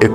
1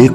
1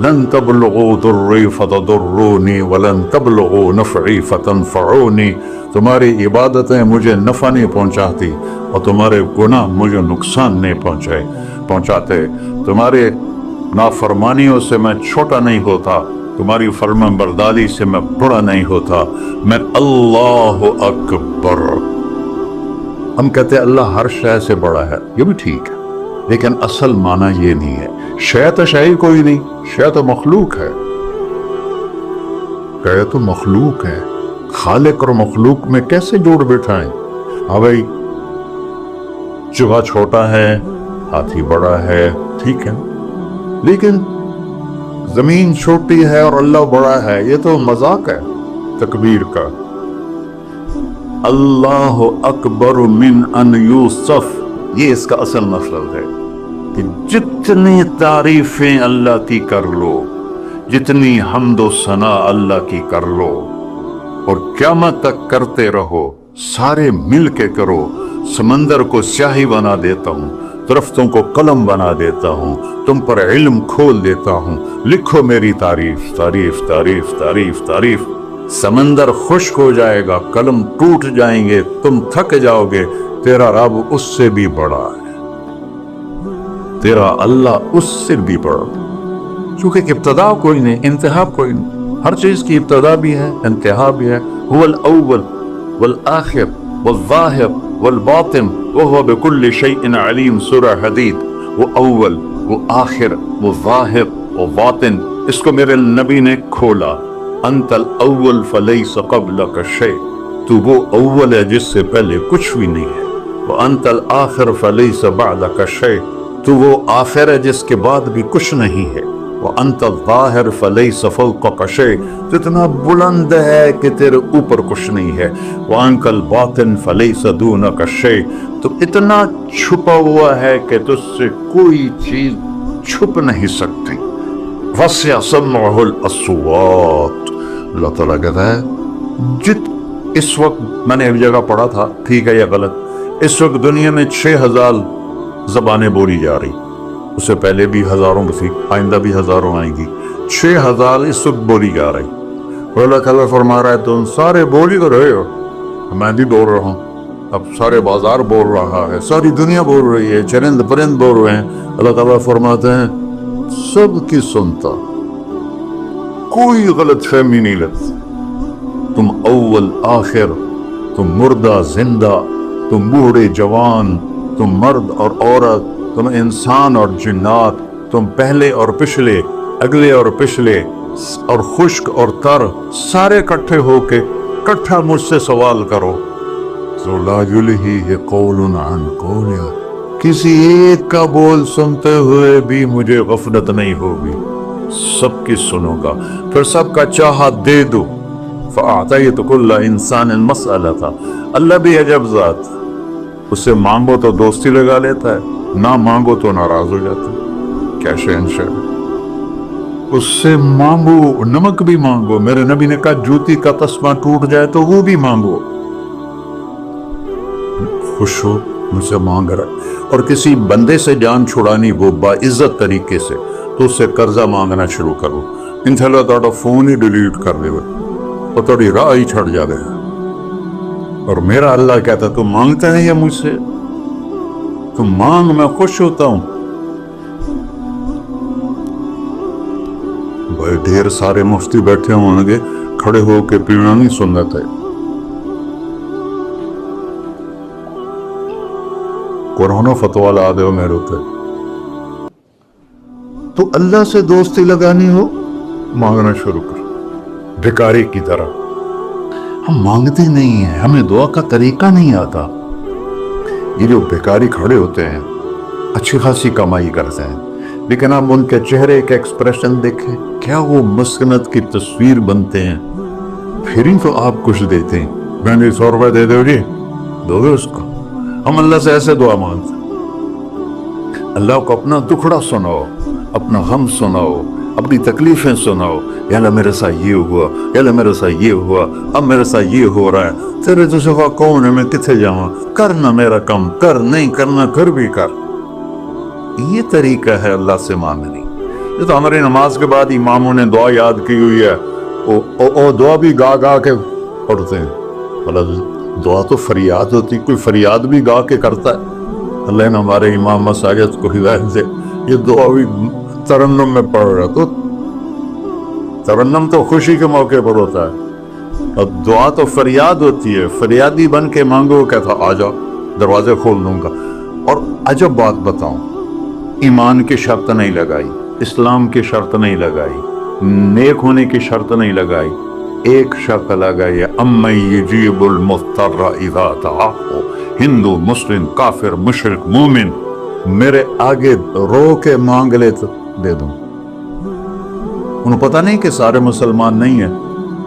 لن تبلغوا ضری فتضرونی ولن تبلغوا نفعی فتنفعونی، تمہاری عبادتیں مجھے نفع نہیں پہنچاتی اور تمہارے گناہ مجھے نقصان نہیں پہنچاتے، تمہارے نافرمانیوں سے میں چھوٹا نہیں ہوتا، تمہاری فرما برداری سے میں بڑا نہیں ہوتا، میں اللہ اکبر۔ ہم کہتے ہیں اللہ ہر شے سے بڑا ہے، یہ بھی ٹھیک ہے، لیکن اصل معنی یہ نہیں ہے۔ شے تو شے ہی کوئی نہیں، شے تو مخلوق ہے، شے تو مخلوق ہے، خالق اور مخلوق میں کیسے جوڑ بیٹھائیں؟ ہاں بھائی، چوہا چھوٹا ہے، ہاتھی بڑا ہے، ٹھیک ہے، لیکن زمین چھوٹی ہے اور اللہ بڑا ہے، یہ تو مذاق ہے تکبیر کا۔ اللہ اکبر من ان یوسف، یہ اس کا اصل مطلب ہے کہ جتنی تعریفیں اللہ کی کر لو، جتنی حمد و ثنا اللہ کی کر لو، اور قیامت تک کرتے رہو، سارے مل کے کرو، سمندر کو سیاہی بنا دیتا ہوں، درختوں کو قلم بنا دیتا ہوں، تم پر علم کھول دیتا ہوں، لکھو میری تعریف، تعریف تعریف تعریف تعریف۔ سمندر خشک ہو جائے گا، قلم ٹوٹ جائیں گے، تم تھک جاؤ گے، تیرا رب اس سے بھی بڑا ہے، تیرا اللہ اس سے بھی بڑا، چونکہ ابتدا کوئی نہیں، انتہا کوئی نہیں، ہر چیز کی ابتدا بھی ہے، انتہا بھی ہے۔ هو الاول والآخر والظاہر والباطن وهو بكل شيء علیم، سورہ حدید۔ وہ اول، وہ آخر، وہ ظاہر، وہ باطن، اس کو میرے نبی نے کھولا۔ انت الاول فلیس قبلک شیء، تو وہ اول ہے جس سے پہلے کچھ بھی نہیں ہے۔ وانت الآخر فلیس بعدک شیء، تو وہ آخر ہے جس کے بعد بھی کچھ نہیں ہے۔ وانت الظاہر فلیس فوقک شیء، تو اتنا بلند ہے کہ تیرے اوپر کچھ نہیں ہے۔ وانت الباطن فلیس دونک شیء، تو اتنا چھپا ہوا ہے کہ تجھ سے کوئی چیز چھپ نہیں سکتی۔ وسع سمعہ الاصوات، اللہ تعالیٰ کہتا ہے اس وقت میں نے ایک جگہ پڑھا تھا، ٹھیک ہے یا غلط، اس وقت دنیا میں 6000 زبانیں بولی جا رہی، اس سے پہلے بھی ہزاروں تھی، آئندہ بھی ہزاروں آئیں گی، 6000 اس وقت بولی جا رہی، اور اللہ تعالیٰ فرما رہا ہے تم سارے بولی تو رہے ہو، میں بھی بول رہا ہوں، اب سارے بازار بول رہا ہے، ساری دنیا بول رہی ہے، چرند پرند بول رہے ہیں، اللہ تعالیٰ فرماتے ہیں سب کی سنتا، کوئی غلط فہمی نہیں لگتی، تم اول آخر، تم مردہ زندہ، تم بوڑھے جوان، تم مرد اور عورت، تم انسان اور جنات، تم پہلے اور پچھلے، اگلے اور پچھلے، اور خشک اور تر، سارے اکٹھے ہو کے اکٹھا مجھ سے سوال کرو۔ تو لا یلہیہ قول عن قول، کسی ایک کا بول سنتے ہوئے بھی مجھے غفلت نہیں ہوگی، سب کی سنوں گا، پھر سب کا چاہا دے دو۔ فَأَعْطَيْتُ كُلَّ إِنسَانٍ مَسْأَلَةً، اللہ بھی عجب ذات، اس سے مانگو تو دوستی لگا لیتا ہے، نہ مانگو تو ناراض ہو جاتا ہے، کیا شہن شہر، اس سے مانگو، نمک بھی مانگو، میرے نبی نے کہا جوتی کا تسمہ ٹوٹ جائے تو وہ بھی مانگو، خوش ہو مجھ سے مانگ رہا، اور کسی بندے سے جان چھڑانی وہ باعزت طریقے سے، تو اس سے قرضہ مانگنا شروع کرو، انشاءاللہ تھوڑا فون ہی ڈیلیٹ کر دے اور تھوڑی راہ ہی چھڑ جا گیا۔ اور میرا اللہ کہتا تو مانگتا ہے یا مجھ سے، تو مانگ، میں خوش ہوتا ہوں۔ بھائی ڈھیر سارے مفتی بیٹھے ہوں گے، کھڑے ہو کے پینا نہیں سننا تھا، قرآن و فتویٰ لا دے میرے ہوتے، تو اللہ سے دوستی لگانی ہو مانگنا شروع کر، بھکاری کی طرح۔ ہم مانگتے نہیں ہیں، ہمیں دعا کا طریقہ نہیں آتا۔ یہ جو بھکاری کھڑے ہوتے ہیں اچھی خاصی کمائی کرتے ہیں، لیکن آپ ان کے چہرے کے ایکسپریشن دیکھیں، کیا وہ مسکنت کی تصویر بنتے ہیں، پھر ہی تو آپ کچھ دیتے ہیں، میں نے 100 روپے دے دو جی، دو گے اس کو۔ ہم اللہ سے ایسے دعا مانگتے ہیں، اللہ کو اپنا دکھڑا سناؤ، اپنا غم سناؤ، اپنی تکلیفیں سناؤ، یا اللہ میرے ساتھ یہ ہوا، یا اللہ میرے ساتھ یہ ہوا، اب میرے ساتھ یہ ہو رہا ہے، تیرے تو سوا کون ہے، میں کتنے جاؤں، کرنا میرا کم، کر نہیں کرنا کر بھی کر۔ یہ طریقہ ہے اللہ سے مانگنی، یہ تو ہماری نماز کے بعد اماموں نے دعا یاد کی ہوئی ہے، وہ دعا بھی گا گا کے پڑھتے ہیں۔ دعا تو فریاد ہوتی، کوئی فریاد بھی گا کے کرتا ہے؟ اللہ نے ہمارے امام مساجد کو ہدایت دے، یہ دعا بھی ترنم میں پڑھ رہا، تو ترنم تو خوشی کے موقع پر ہوتا ہے، اور دعا تو فریاد ہوتی ہے، فریادی بن کے مانگو، کہتا آ جاؤ دروازے کھول دوں گا۔ اور عجب بات بتاؤں، ایمان کی شرط نہیں لگائی، اسلام کی شرط نہیں لگائی، نیک ہونے کی شرط نہیں لگائی، ایک شرط لگائی ہے، امن یجیب المضطر اذا دعاہ۔ ہندو، مسلم، کافر، مشرک، مومن میرے آگے رو کے مانگ لے تو دے دوں۔ انہوں پتہ نہیں کہ سارے مسلمان نہیں ہیں،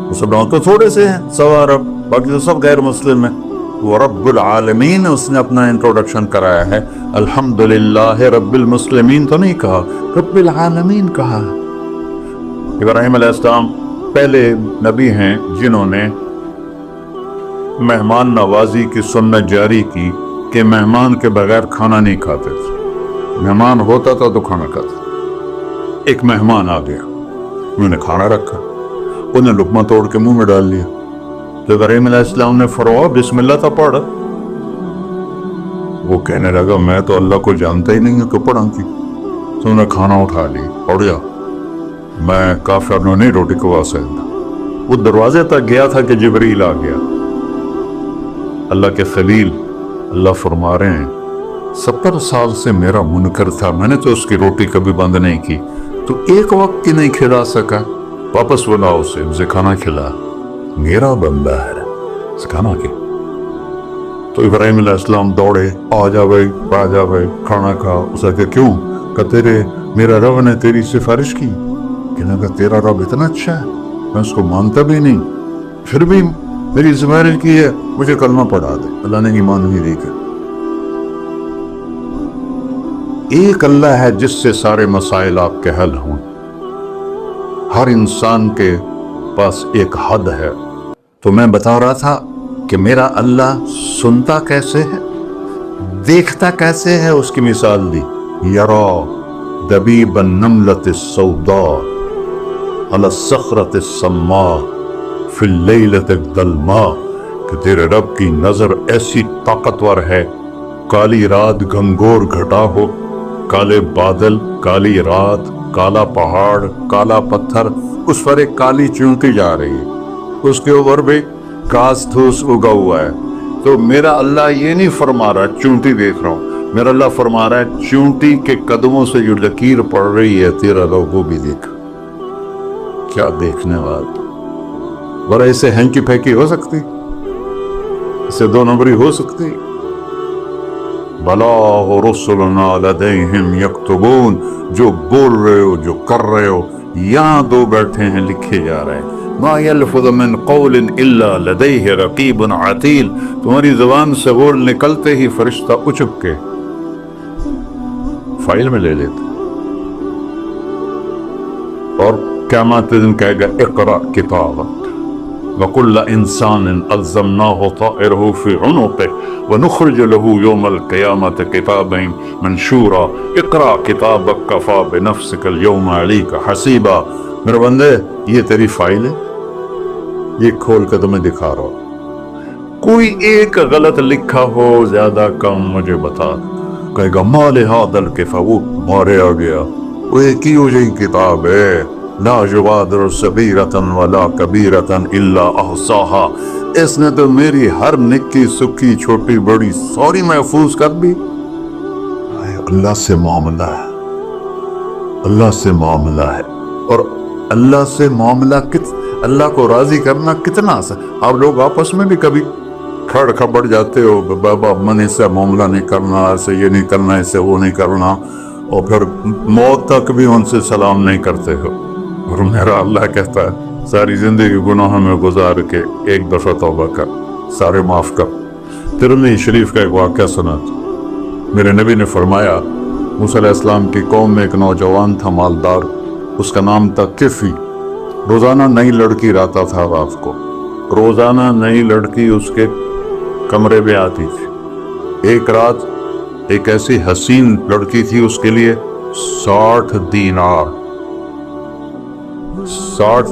مسلمان تو تھوڑے سے ہیں، 100 ارب، باقی تو سب غیر مسلم ہیں۔ وہ رب العالمین اس نے اپنا انٹروڈکشن کرایا ہے، الحمدللہ رب المسلمین تو نہیں کہا، رب العالمین کہا۔ ابراہیم علیہ السلام پہلے نبی ہیں جنہوں نے مہمان نوازی کی سنت جاری کی کہ مہمان کے بغیر کھانا نہیں کھاتے تھے، مہمان ہوتا تھا تو کھانا کھاتے۔ ایک مہمان آ گیا، انہوں نے کھانا رکھا، انہوں نے لقمہ توڑ کے منہ میں ڈال لیا، تو ابراہیم علیہ السلام نے فرمایا بسم اللہ تو پڑھ۔ وہ کہنے لگا میں تو اللہ کو جانتا ہی نہیں ہوں کہ پڑھا کی، تو انہوں نے کھانا اٹھا لی، پڑھ جا، میں کافر نو نہیں روٹی کو سکتا۔ وہ دروازے تک گیا تھا کہ جبریل آ گیا، اللہ کے خلیل، اللہ فرما رہے ہیں 70 سال سے میرا منکر تھا، میں نے تو اس کی روٹی کبھی بند نہیں کی، تو ایک وقت کی نہیں کھلا سکا، واپس بلا اسے کھانا کھلا، میرا بندہ ہے، کھانا کھلا۔ تو ابراہیم علیہ السلام دوڑے، آ جا بھائی کھانا کھا۔ اسے کہ کیوں؟ کہ میرا رب نے تیری سفارش کی، کہنے لگا تیرا رب اتنا اچھا ہے، میں اس کو مانتا بھی نہیں، پھر بھی میری سفارش کی ہے، مجھے کلمہ پڑھا دے۔ اللہ نے ایمان نہیں دی کہ ایک اللہ ہے جس سے سارے مسائل آپ کے حل ہوں۔ ہر انسان کے پاس ایک حد ہے، تو میں بتا رہا تھا کہ میرا اللہ سنتا کیسے ہے، دیکھتا کیسے ہے، اس کی مثال دی، یرا دبیب النملۃ السوداء علی الصخرۃ السماء فی اللیلۃ الظلماء، کہ تیرے رب کی نظر ایسی طاقتور ہے، کالی رات گھنگور گھٹا ہو، کالے بادل، کالی رات، کالا پہاڑ، کالا پتھر، اس پر ایک کالی چونٹی جا رہی ہے، اس کے اوپر بھی گھاس دھوس اگا ہوا ہے۔ تو میرا اللہ یہ نہیں فرما رہا چونٹی دیکھ رہا ہوں، میرا اللہ فرما رہا ہے چونٹی کے قدموں سے جو لکیر پڑ رہی ہے تیرا رب وہ بھی دیکھ۔ کیا دیکھنے والا، ورہ اسے ہینکی پھینکی ہو سکتی، اسے 2 نمبری ہو سکتی؟ بلاغ رسلنا لدیہم یکتبون، جو بول رہے ہو، جو کر رہے ہو، یہاں 2 بیٹھے ہیں، لکھے جا رہے ہیں۔ ما یلفظ من قول الا لدیہ رقیب عتید، تمہاری زبان سے بول نکلتے ہی فرشتہ اچک کے فائل میں لے لیتے، اور قیامت دن کہے گا اقرأ کتابک وَكُلَّ إِنسَانٍ أَلْزَمْنَاهُ طَائِرَهُ فِي عُنُقِهِ وَنُخْرِجُ لَهُ يَوْمَ الْقِيَامَةِ كِتَابًا مَنْشُورًا اقرأ كِتَابَكَ كَفَىٰ بِنَفْسِكَ الْيَوْمَ عَلَيْكَ حَسِيبًا۔ میرے بندے یہ تیری فائل ہے، یہ کھول کے تمہیں دکھا رہا ہوں، کوئی ایک غلط لکھا ہو زیادہ کم مجھے بتا۔ کہے گا مَا لِهَٰذَا الْكِتَابِ، وہ مارے آ گیا، وہ ایک ہی ہو جائے کتاب ہے، لا یغادر صغیرۃ ولا کبیرۃ الا احصاها، اس نے تو میری ہر نکی سکی چھوٹی بڑی ساری محفوظ کر دی۔ اللہ سے معاملہ ہے، اللہ سے معاملہ ہے، اور اللہ سے معاملہ اللہ کو راضی کرنا کتنا آسان۔ آپ لوگ آپس میں بھی کبھی کھڑ کھپڑ جاتے ہو، بابا من سے معاملہ نہیں کرنا، ایسے یہ نہیں کرنا، ایسے وہ نہیں کرنا، اور پھر موت تک بھی ان سے سلام نہیں کرتے ہو۔ اور میرا اللہ کہتا ہے ساری زندگی گناہوں میں گزار کے ایک دفعہ توبہ کر، سارے معاف کر۔ ترمذی شریف کا ایک واقعہ سنا، میرے نبی نے فرمایا موسیٰ علیہ السلام کی قوم میں ایک نوجوان تھا مالدار، اس کا نام تھا کفی، روزانہ نئی لڑکی لاتا تھا رات کو، روزانہ نئی لڑکی اس کے کمرے میں آتی تھی۔ ایک رات ایک ایسی حسین لڑکی تھی، اس کے لیے 60 دینار 60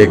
1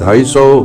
250